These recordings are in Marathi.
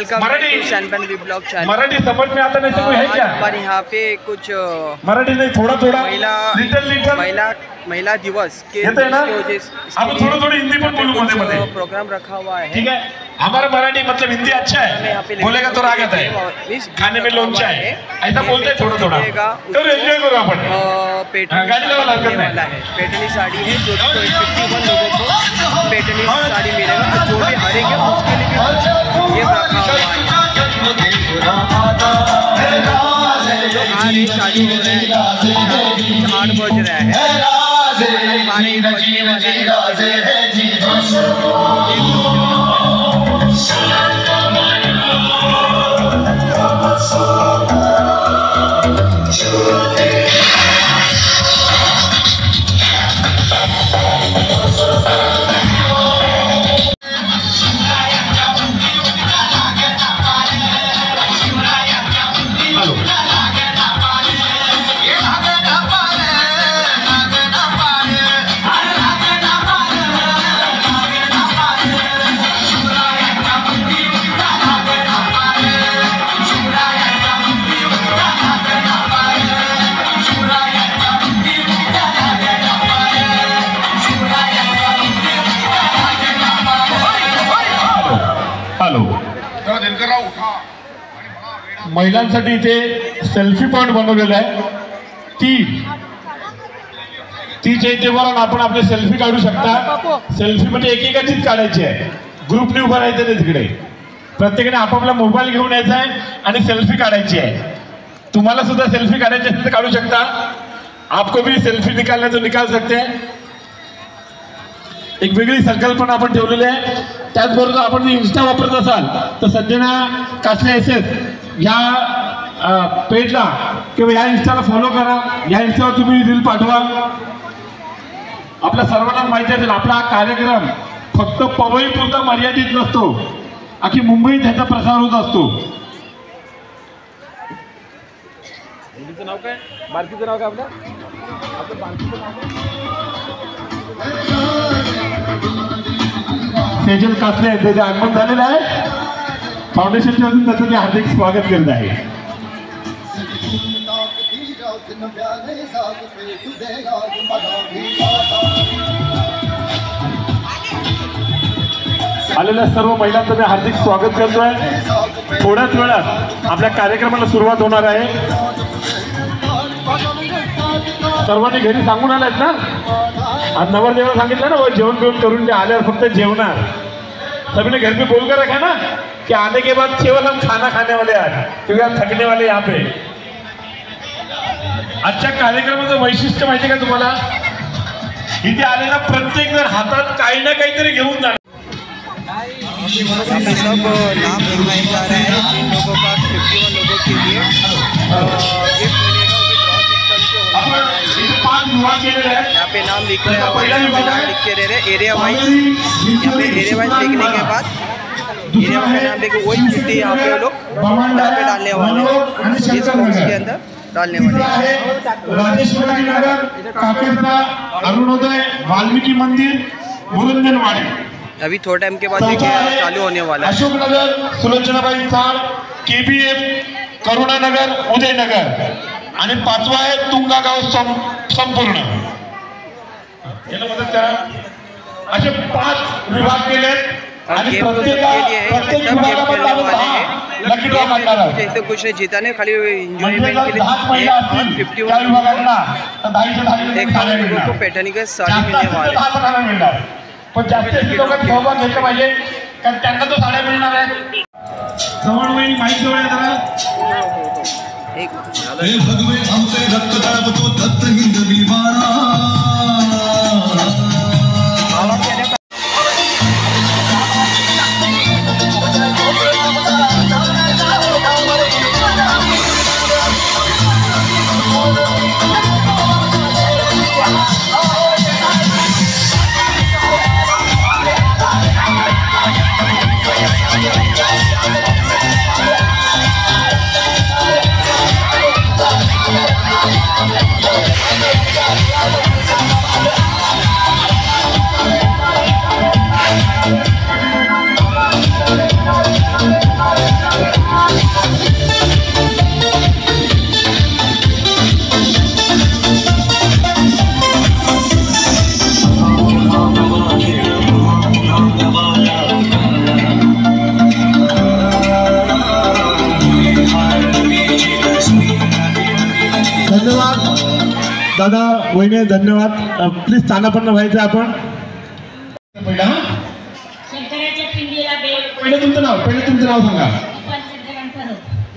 वेलकम टू सैनपन वी ब्लॉग चैनल। मराठी समझ में आता नहीं तो है क्या? हमारे यहाँ पे कुछ मराठी नहीं, थोड़ा थोड़ा महिला दिवस के आप थोड़ी हिंदी पर बोलो मध्ये प्रोग्राम रखा हुआ है। ठीक है, हमारा मराठी मतलब हिंदी अच्छा है, बोलेगा तो राग आता है, खाने में लोचा है, ऐसा बोलते हैं थोड़ा थोड़ा। तो एंजॉय करो अपन। पैठनी साड़ी है जो 51 लोगों को पैठनी साड़ी मिलेगा, जो भी हारेंगे उसके लिए ये रखा हुआ है। शादी हो रहा है, 8 बज रहा है, महिलांसाठी इथे सेल्फी पॉइंट बनवलेला आहे। तीच्या इथे वरून आपण आपले सेल्फी काढू शकता। सेल्फी म्हणजे एकेकाचीच काढायची आहे, ग्रुपने उभा राहायचं नाही तिकडे, प्रत्येकाने आपापला मोबाईल घेऊन यायचा आहे आणि सेल्फी काढायची आहे। तुम्हाला सुद्धा सेल्फी काढायची असेल तर काढू शकता, आपको भी सेल्फी निकालना तो निकाल सकते हैं। एक वेगळी संकल्पना आपण ठेवलेली आहे। त्याचबरोबर आपण इंस्टा वापरत असाल तर संजना कासले एसएस या पेजला किंवा या इंस्टाला फॉलो करा, या इंस्टावर तुम्ही रील पाठवा। आपल्या सर्वांना माहिती असेल आपला हा कार्यक्रम फक्त पवईपुरता मर्यादित नसतो, अख्खी मुंबईत त्याचा प्रसार होत असतो। मुलीचं नाव काय? बारकीचं नाव काय आपलं बारकीचं नाव सेजल कासले त्याचे आगमन झालेलं आहे। फाउंडेशनच्या वतीने त्याचं मी हार्दिक स्वागत करत आहे। आलेल्या सर्व महिलांचं मी हार्दिक स्वागत करतोय। थोड्याच वेळात आपल्या कार्यक्रमाला सुरुवात होणार आहे। सर्वांनी घरी सांगून आलात ना, आज नवरदेवाला सांगितलं ना वो जेवण बिवण करून ते आल्यावर फक्त जेवणार। सभी ने घर पे बोल कर रखा ना कि आने के बाद केवल हम खाना खाने वाले हैं, क्योंकि हम थकने वाले यहाँ पे। आजच्या कार्यक्रमाचं वैशिष्ट्य माहिती का तुम्हाला? इथे आलेला प्रत्येक जण हातात काही ना काहीतरी घेऊन जाणार। यहाँ पे सब नाम लिखवाया जा रहा है जिन लोगों का 51 लोगों के लिए गिफ्ट मिलेगा। यहाँ पे नाम लिख रहे हैं, नाम लिख के दे रहे एरिया वाइज। यहाँ पे एरिया वाइज लिखने के बाद एरिया में नाम लिखे वही चिट्ठी यहाँ पे लोग यहाँ पे डालने वाले हैं, इस बॉक्स के अंदर डालने वाले हैं। राजेश्वरी नगर, काकेरता, अरुणोदय, वाल्मीकि मंदिर, मुरुंजनवाड़ी। अभी थोड़ा टाइम के बाद चालू होने वाला है। अशोक नगर, सुलोचनाबाई चाळ, केबीएम, करुणानगर, उदयनगर आणि 5वा आहे तुंगागाव संपूर्ण। याला मदत करा। असे 5 विभाग केले आणि प्रत्येक विभागाला लकी ड्रॉ करणार आहे। जैसे कुछ ने जीता ने खाली एंजॉयमेंट के लिए 51 विभागांना 10 को पैठणी का साड़ी मिलने वाले हैं। पण जास्तीत लोक सहभाग घेतले पाहिजे, कारण त्यांना तो साड्या मिळणार आहे। जवळवणी माहीत जवळ जरा एक भगवे आमचे रक्तदाब तो दत्त हिंदवी वारा। धन्यवाद दादा वहिनी, धन्यवाद. प्लीज स्थानापन्न व्हायचं आपण. पहिला शंकराच्या पिंडीला बेल. पहिले तुमचं नाव सांगा.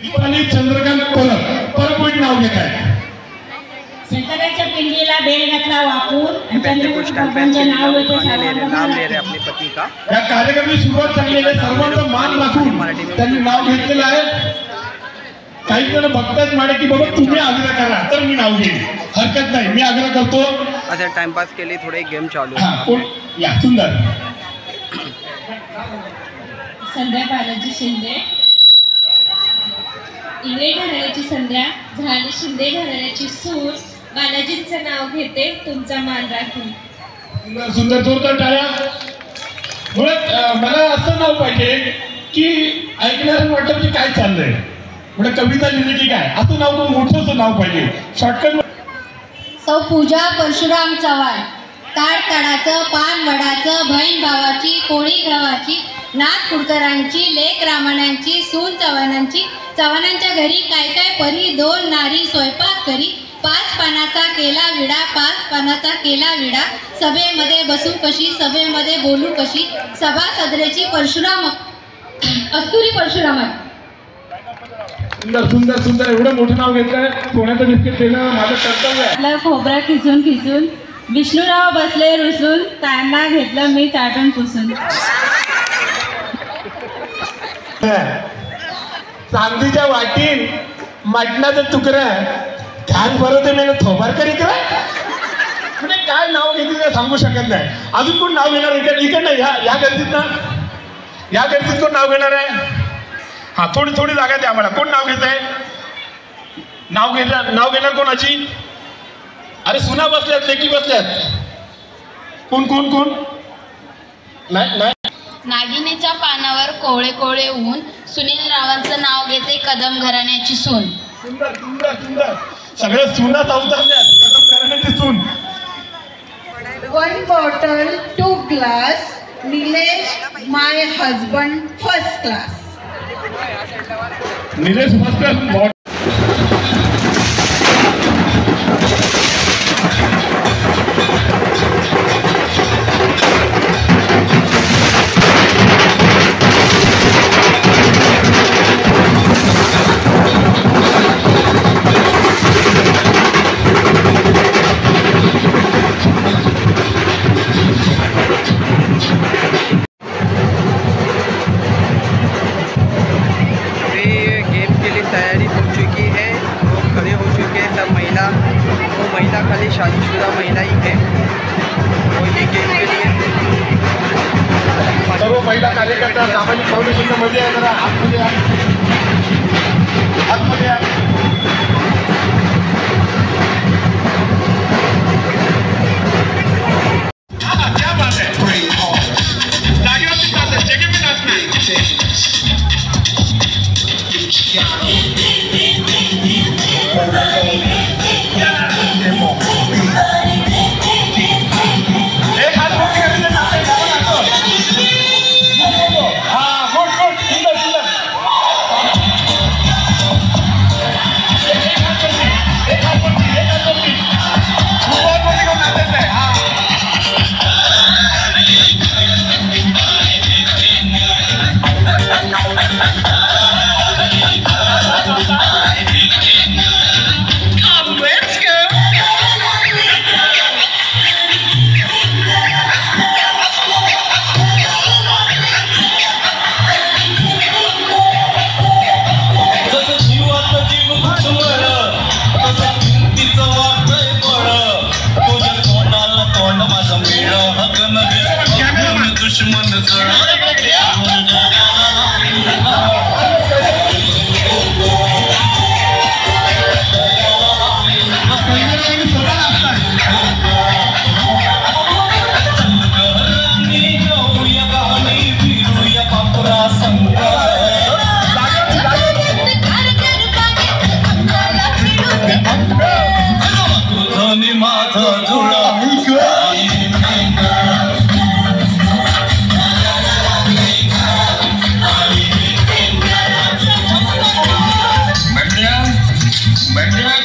दीपाली चंद्रकांत परत कोणी नाव घेत आहे. शंकराच्या पिंडीला बेल घातला वाकून नाम ले रहे अपने पति का. या कार्यक्रमाची सुरुवात चांगली आहे. सर्वांचा मान राखून त्यांनी नाव घेतलेलं आहे. काही जण बघतात माडे की बाबा तुम्ही आग्रह करा तर मी नाव घेईन, हरकत नाही, मी आग्रह करतो. अच्छा, टाइमपास के लिए थोड़े गेम चालू है. या सुंदर. संध्या बालाजी शिंदे. इंगळे घराण्याची संध्या, झाली शिंदे घराण्याची सूर. बालाजींचं नाव घेते, तुमचा मान राखून. सुंदर सुंदर, जोरदार टाळ्या. मुळात मला असं नाव पाहिजे की ऐकणाऱ्यांना वाटतं की काय चाललंय, म्हणजे कविता लिहिली की काय, असं नाव मोठंच नाव पाहिजे. शॉर्टकट. सौ पूजा परशुराम चव्हाण. ताड तडाचं, पान वडाचं, बहीण भावाची, पोळी गव्हाची, नाथ कुडकरांची, लेक रामाण्यांची, सून चव्हाणांची. चव्हाणांच्या घरी काय काय परी, 2 नारी स्वयंपाक करी. 5 पानाचा केला विडा, 5 पानाचा केला विडा. सभेमध्ये बसू कशी, सभेमध्ये बोलू कशी. सभा सदरेची परशुराम अस्तुरी परशुराम. सुंदर सुंदर सुंदर, एवढं मोठं नाव घेतलंय. सोन्याचं बिस्किट देणं माझं कर्तव्य आहे. आपलं खोबरा खिसून खिसून विष्णुराव बसले रुसून, त्यांना घेतलं मी चाटून पुसून. चांदीच्या वाटीन मटणाचं तुकडं घाण भरवते मी थोबारकर इकडे. म्हणजे काय नाव घेतलं सांगू शकत नाही. अजून कोण नाव घेणार इकडनं या गर्दीत कोण नाव घेणार आहे. हा, थोडी जागा द्या आम्हाला. कोण नाव घेत आहे. नाव घेणार कोणाची. अरे सुना बसल्यात, लेकी बसल्यात. कोण कोण कोण. नाही. नागिनीच्या पानावर कोवळे कोवळे ऊन. सुनील रावांचं नाव घेते, कदम घराण्याची सून. सुंदर सुंदर सुंदर, सगळ्या सुना उतरल्यात, कदम घराण्याची सून. 1 bottle 2 glass. Nilesh, my husband, first class. Nilesh first class. शादीशुदा महिला ही है और ये गेम के लिए सर्व महिला कार्यकर्ता सामाजिक फाउंडेशनच्या मध्ये आहे. जरा आतमध्ये या. क्या बात है. जागेवरती चालतं, जगे मी नाचणार.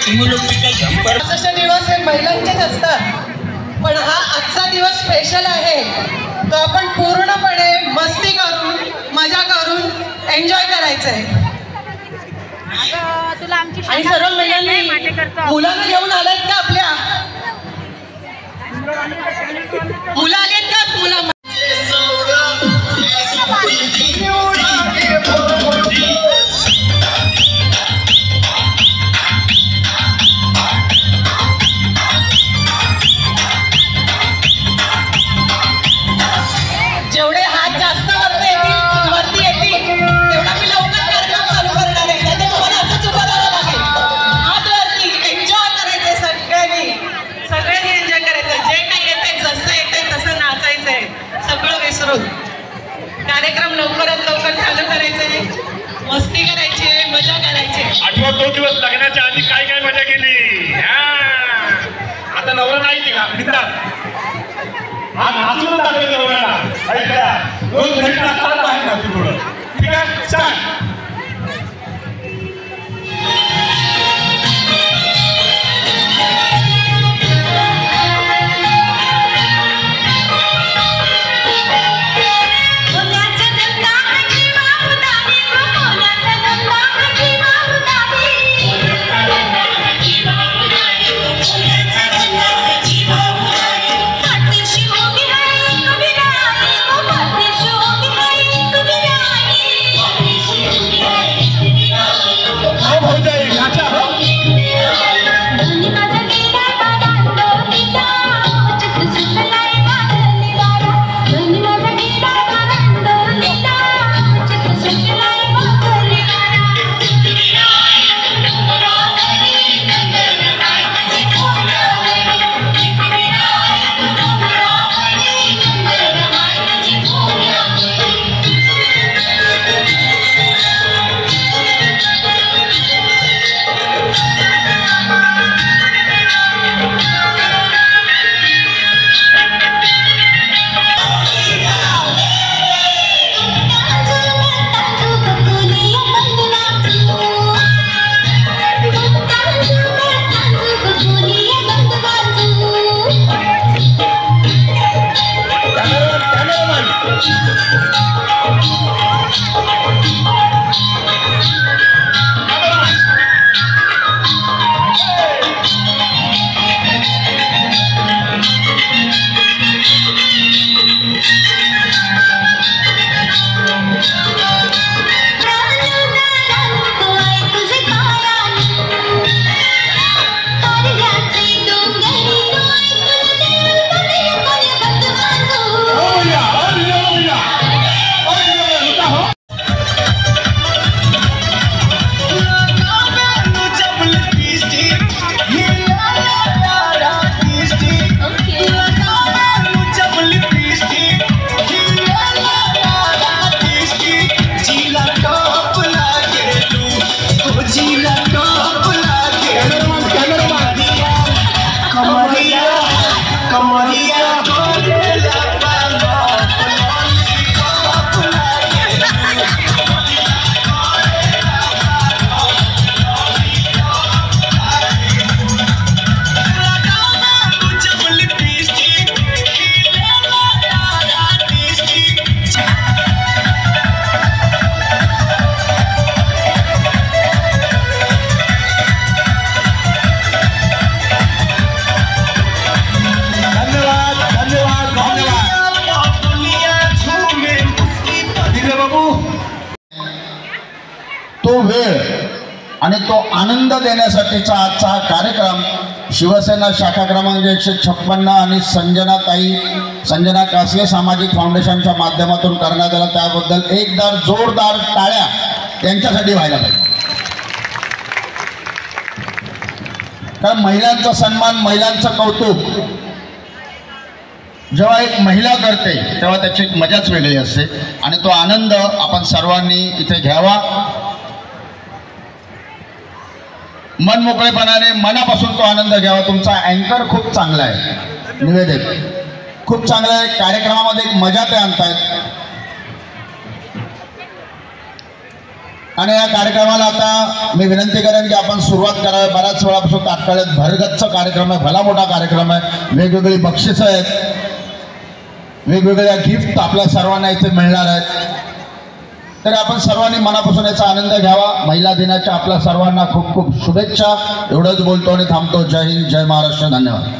तुम लोग असे दिवस हे महिलांचेच असतात, पण हा आजचा दिवस स्पेशल आहे. तो आपण पूर्णपणे मस्ती करून, मजा करून एन्जॉय करायचं आहे. आणि सर्व महिलांनी मुलांना घेऊन आलात का? आपल्या मुलं आलेत का? मुलं जेवढे हात जास्त वरती येतील तेवढा मी लवकर कार्यक्रम चालू करणार आहे. त्याचे तुम्हाला असंच उभं राहावं लागेल. हात वरती एन्जॉय करायचंय सगळ्यांनी एन्जॉय करायचं. जे काही येते जसं येते तसं नाचायचंय, सगळं विसरून. कार्यक्रम लवकरात लवकर चालू करायचंय, मस्ती करायची, मजा करायची. आठवत 2 दिवस लग्नाच्या आधी काय काय मजा केली. आता नवरा नाही ती का हा नाचून टाकले नवऱ्याला. ऐका रोज घरी नाचतात आहे ना तू थोडं. ठीक आहे छान. तो वेळ आणि तो आनंद देण्यासाठीचा आजचा हा कार्यक्रम शिवसेना शाखा क्रमांक 156 आणि संजना कासले सामाजिक फाउंडेशनच्या माध्यमातून करण्यात आला. त्याबद्दल एकदा जोरदार टाळ्या त्यांच्यासाठी व्हायला पाहिजे. कारण महिलांचा सन्मान, महिलांचं कौतुक जेव्हा एक महिला करते तेव्हा त्याची एक मजाच वेगळी असते आणि तो आनंद आपण सर्वांनी इथे घ्यावा. मन मोकळेपणाने मनापासून तो आनंद घ्यावा. तुमचा अँकर खूप चांगला आहे, निवेदक खूप चांगला आहे. कार्यक्रमामध्ये एक मजा ते आणतायत. आणि या कार्यक्रमाला आता मी विनंती करेन की आपण सुरुवात करावी. बऱ्याच वेळापासून तात्काळात भरगच्च कार्यक्रम आहे, भला मोठा कार्यक्रम आहे, वेगवेगळी बक्षिसं आहेत, वेगवेगळ्या गिफ्ट आपल्या सर्वांना इथे मिळणार आहेत. तरी आपण सर्वांनी मनापासून याचा आनंद घ्यावा. महिला दिनाच्या आपल्या सर्वांना खूप खूप शुभेच्छा. एवढंच बोलतो आणि थांबतो. जय हिंद, जय महाराष्ट्र, धन्यवाद.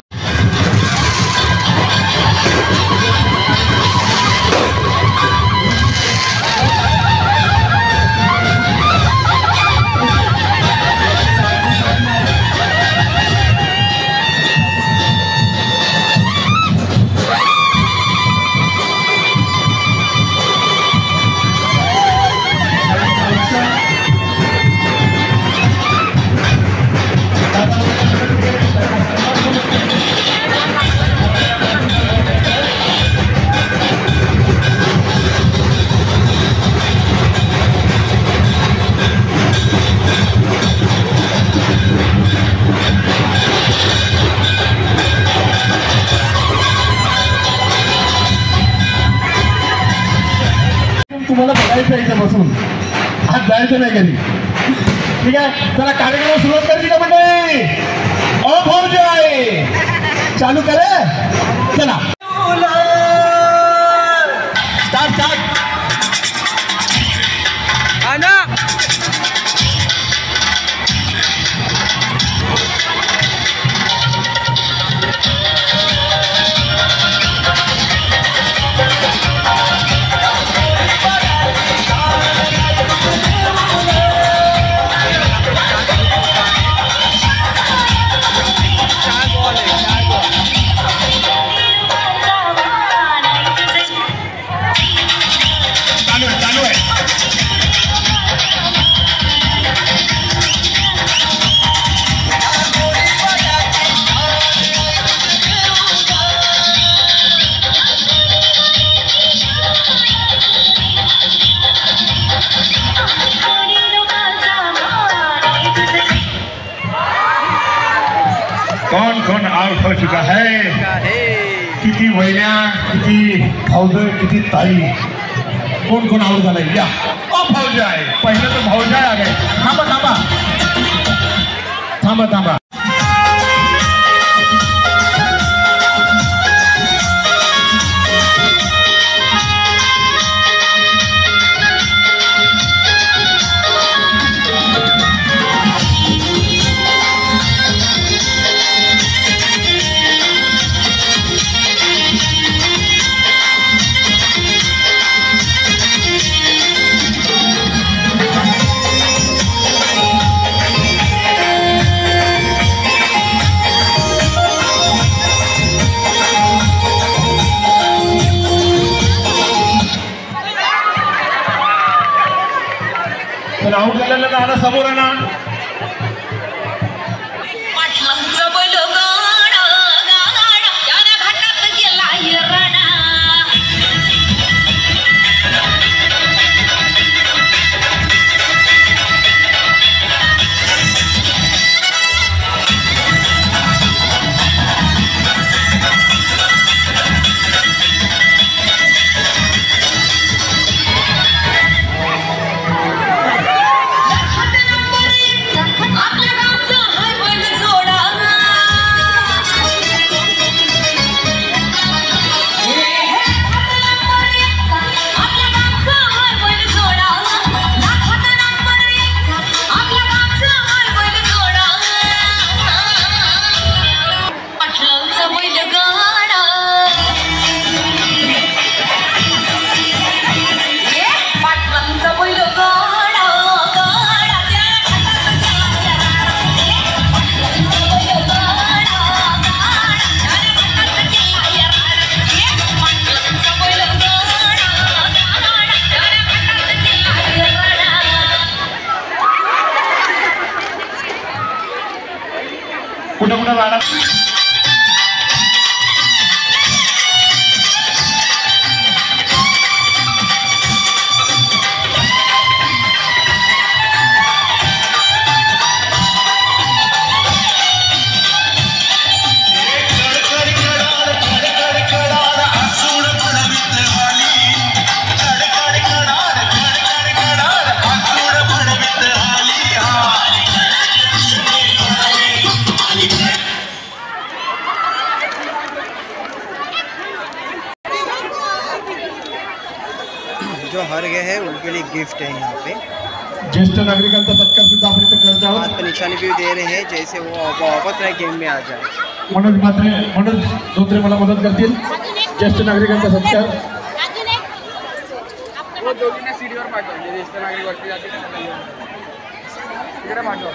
तुम्हाला बघायचं इथं बसून, आज जायचं नाही घरी. ठीक आहे, चला कार्यक्रम सुरुवात करायची का मंडळी? ओ भाऊजाई चालू करे, चला स्टार्ट स्टार्ट. कौन कौन आउट हो चुका है? किती वैल्या, किती भाऊजय, किती ताई, कोण कोण आउट झालंय? या भाऊजाय, पहिलं तर भाऊजाय आ गए. थांबा थांबा थांबा थांबा. आउट झालेला दादा समोर आहे ना. नंबर हर गए हैं उनके लिए गिफ्ट है यहाँ पे। ज्येष्ठ नागरिकांचा सत्कार सुद्धा आपण इथे करत आहोत। हाथ पर निशानी भी दे रहे हैं जैसे वो वापस नए गेम में आ जाए। मनोज धोत्रे मला मदत करतील। ज्येष्ठ नागरिकांचा सत्कार वो दोघींना सीडीवर पाठवा, ज्येष्ठ नागरिक वरती जाते तिकडे पाठवा।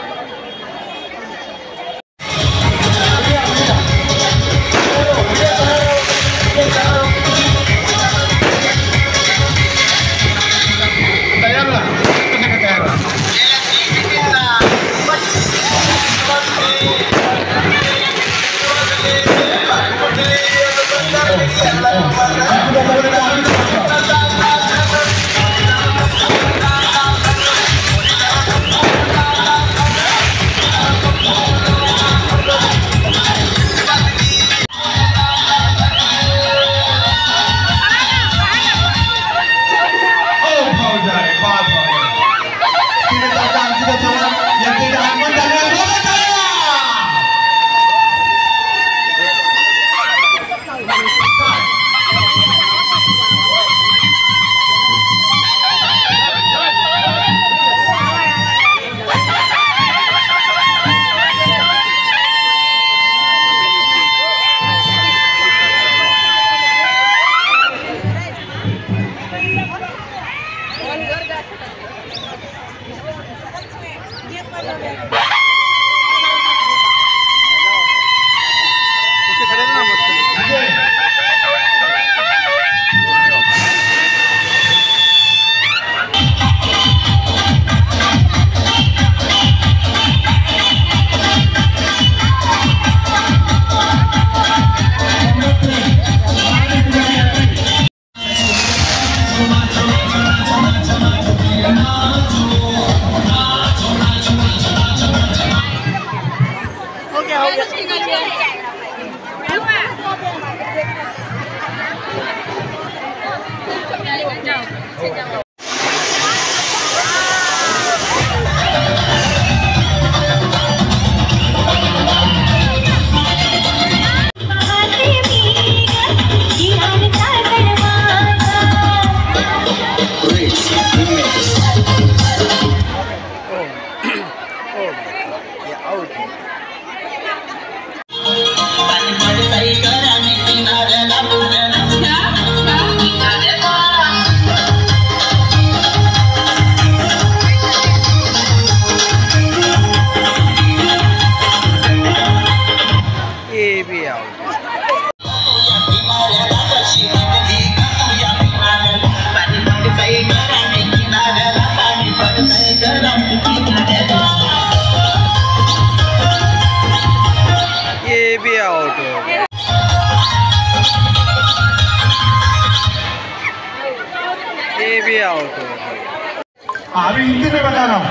अभी हिंदी में बता रहा हूँ,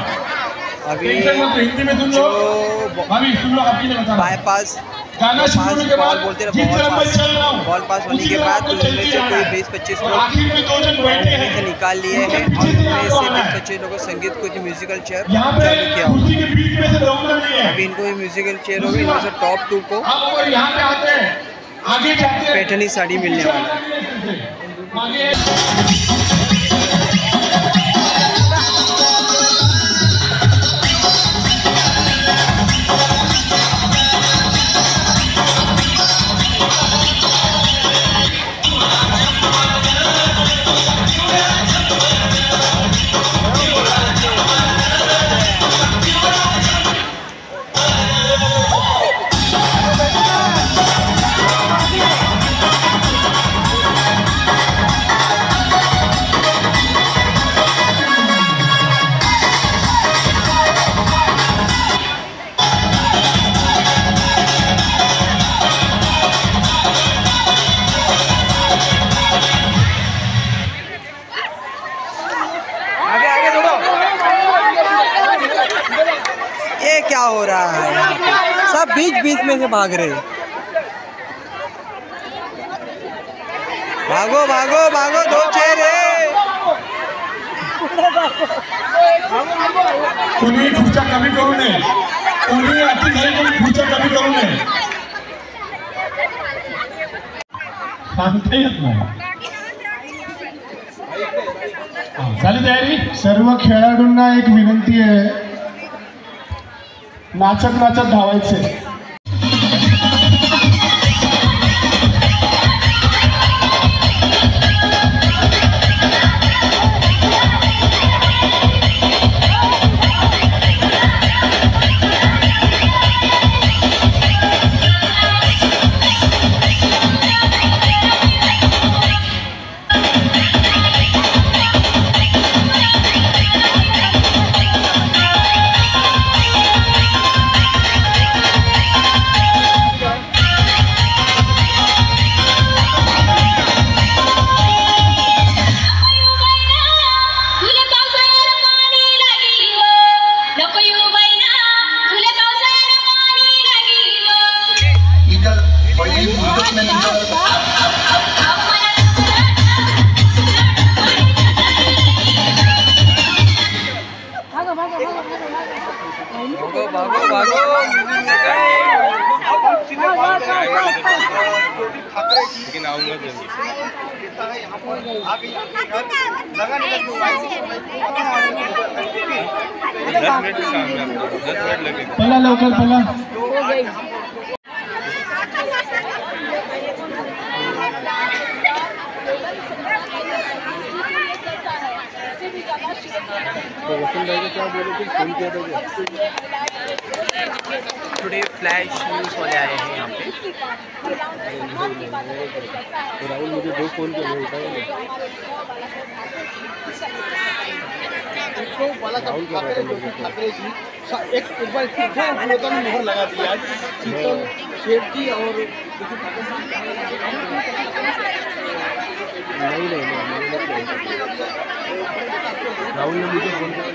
अभी हिंदी में सुन लो। अभी सुन लो, अभी बता रहा हूँ। बाईपास गाना शुरू होने के बाद बोलते जिस तरह मैं चल रहा हूँ, बॉल पास होने के बाद उनमें से कोई 20-25 लोग आखिर में 2 जन बैठे हैं, से निकाल लिए हैं और उनमें से 20-25 लोगों संगीत कुछ म्यूजिकल चेयर यहाँ पे चालू किया हुआ। कुर्सी के बीच में से दौड़ना नहीं है। अभी इनको ये म्यूजिकल चेयर होगी, इनमें से टॉप 2 को अब वो यहाँ पे आते हैं, आगे जाते हैं, पैठनी साड़ी मिलने वाला है। आगे क्या हो रहा है यहाँ पे? सब बीच में से भाग रहे। भागो भागो भागो, 2 चेहरे। कोणी खुर्च्या कमी करू नये, कोणी अति झाली कोणी खुर्च्या कमी करू नये, सांगता येत नाही। झाली तयारी? सर्व खेळाडूंना एक विनंती आहे, नाचत नाचत धावायचे. पहला लवकर पहला. थोड़े फ्लैश न्यूज़ वाले आए हैं यहाँ पे. राहुल मुझे 2 फोन किए राहुल ठाकरे जी एक बार मोहर लगा दिया आज शीतल शेट्टी और नहीं राहुल ने मुझे फोन किया.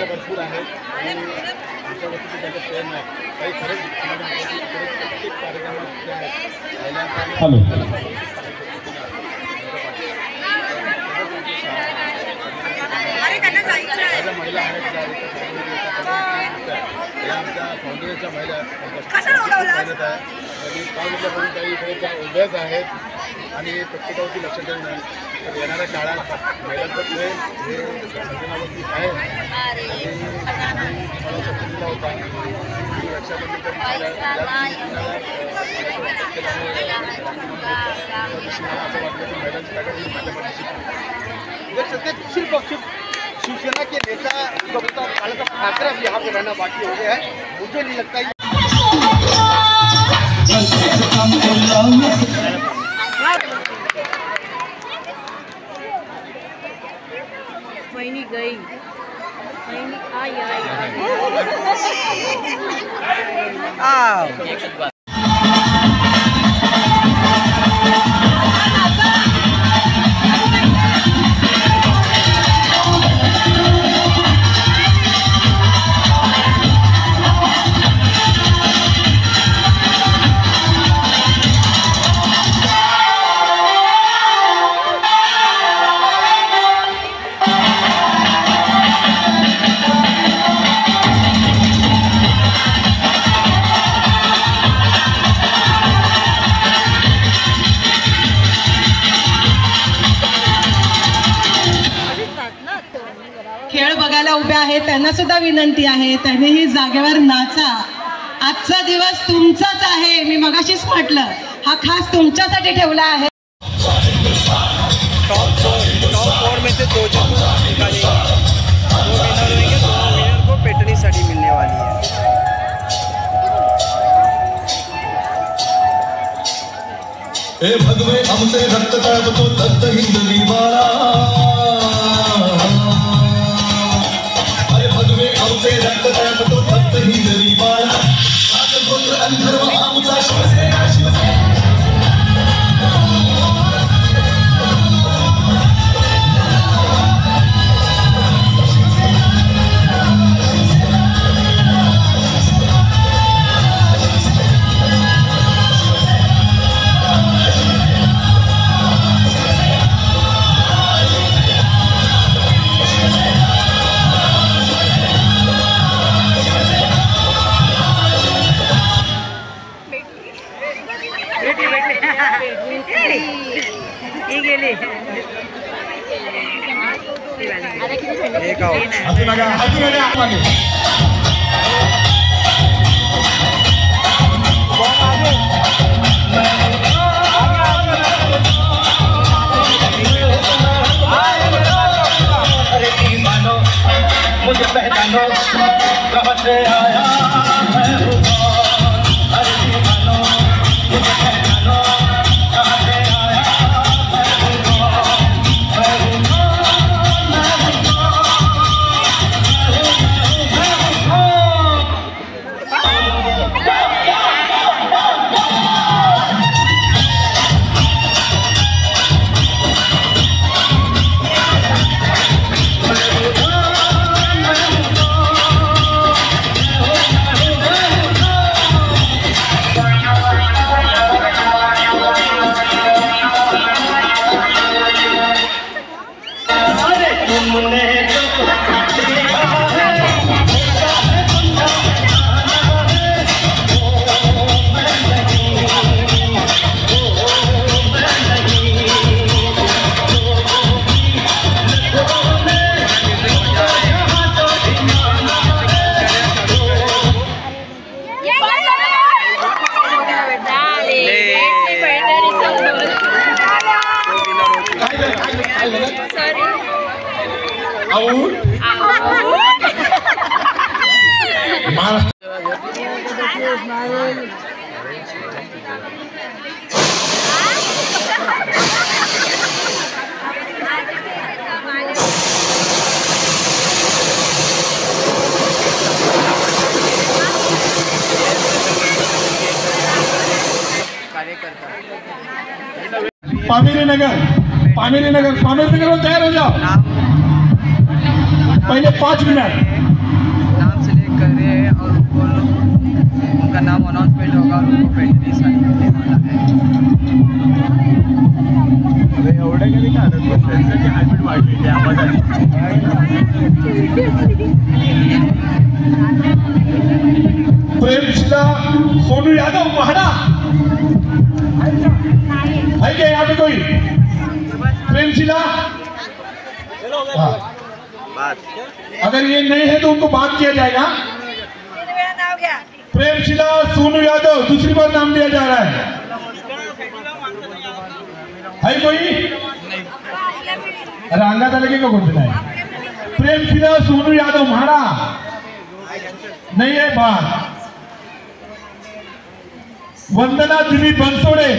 भरपूर आहे काही खरंच हॅलो महिला आहेत आमच्या फाउंडेशनच्या महिला मेहनत आहे आणि 5 वर्षापासून काही इकडे उभ्याच आहेत आणि प्रत्येकावरती लक्ष देऊन तर येणाऱ्या काळात महिलांचं प्रेम हे संघटनावरती आहे आणि मला शब्द दिला होता की रक्षाबंधनच्या असं वाटलं की महिलांची ताकद ही माझ्या पाठीशी सध्या सिर्फ शिवसेना के नेता बाला ठाकरे अब यहाँ पे रहना बाकी हो गया है. मुझे नहीं लगता बहनी गई बहनी आई खेळ बघायला उभ्या आहेत त्यांना सुद्धा विनंती आहे त्यांनीही जागेवर नाचा. आजचा दिवस तुमचाच आहे. मी मगाशीच म्हटलं हा खास तुमच्यासाठी ठेवला आहे. टॉप 4 में से 2 जन निकालेंगे. 2 विनर होंगे. 2 विनर को पेटनी साड़ी मिलने वाली है. हे भगवे आमचे रक्त तळपतो दत्त हिंदवी बाळा अरे भगवे आमचे रक्त तळपतो दत्त हिंदवी बाळा गोत्र अंधर्व आमचा शिवसेना शिवसेना मुझे पहचानो कहाँ से आया मैं हूँ अरे दीवानो मुझे पहचानो कहाँ से आया पामेरी नगर तैयार हो जाओ। पहले 5 मिनट नाम सेलेक्ट करें और उनका नाम अनाउंसमेंट होगा और उनको पेंट्री साइन करने वाला है। एवढं कधी काढत बसायचं की हायब्रिड वाढलेली आवाज आली। प्रेमशिला सोनू यादव महाड़ा है क्या यहाँ पे कोई? प्रेमशिला अगर ये नहीं है तो उनको बात किया जाएगा। प्रेमशिला सोनू यादव दूसरी बार नाम दिया जा रहा है कोई? अंगात आलं की का कोणतं नाही? प्रेमशिला सोनू यादव महाड़ा नहीं है बात। वंदना दिलीप बनसोडे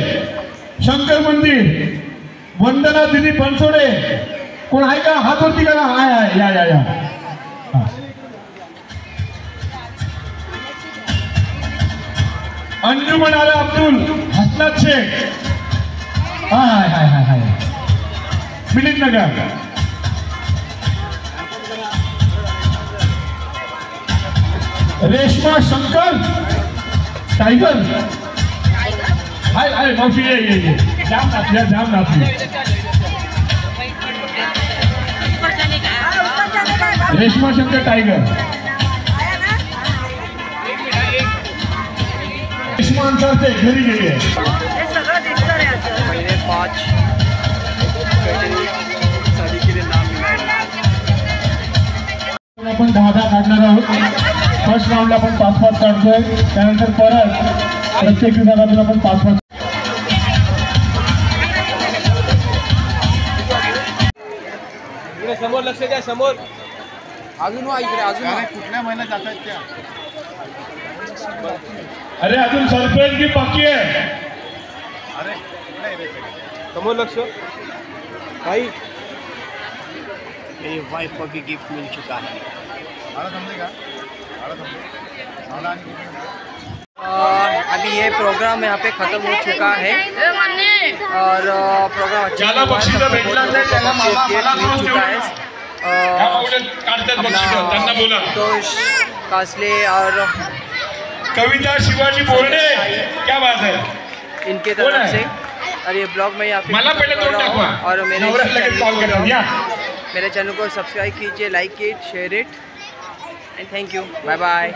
शंकर मंदिर, वंदना दिलीप बनसोडे कोण आहे का? हात वरती करा। आहे या अंजुमन आला अब्दुल हसनाथ शेख हाय मिलिंद नगर। रेशमा शंकर टाइगर हाय मावशी ये जाम नाथी रेशमा शंकर टाइगर रेशमा अंतर से घरी गेली आहे। पहले 5 शादी के लिए नाम मिला। आपण 10 काढणार आहोत। फर्स्ट राऊंडला आपण 5-5 काढतोय, त्यानंतर परत प्रत्येक विभागातून आपण 5-5 समोर लक्ष द्या समोर अजून इकडे अजून कुठल्या महिन्यात जात आहेत त्या? अरे अजून सरपंच की बाकी आहे। अरे समोर लक्ष भाई, मेरी वाइफ को भी गिफ्ट मिल चुका है। अभी ये प्रोग्राम यहाँ पे ख़त्म हो चुका है और प्रोग्राम अच्छा ज्यादा बक्षीस भेटला नाही त्याला मामा मला मिल चुका है। संतोष कासले और कविता शिवाजी बोर्डे, क्या बात है, इनके तरफ से। और ये ब्लॉग में यहाँ पे और मेरे चैनल को सब्सक्राइब कीजिए, like it, share it and thank you, bye bye.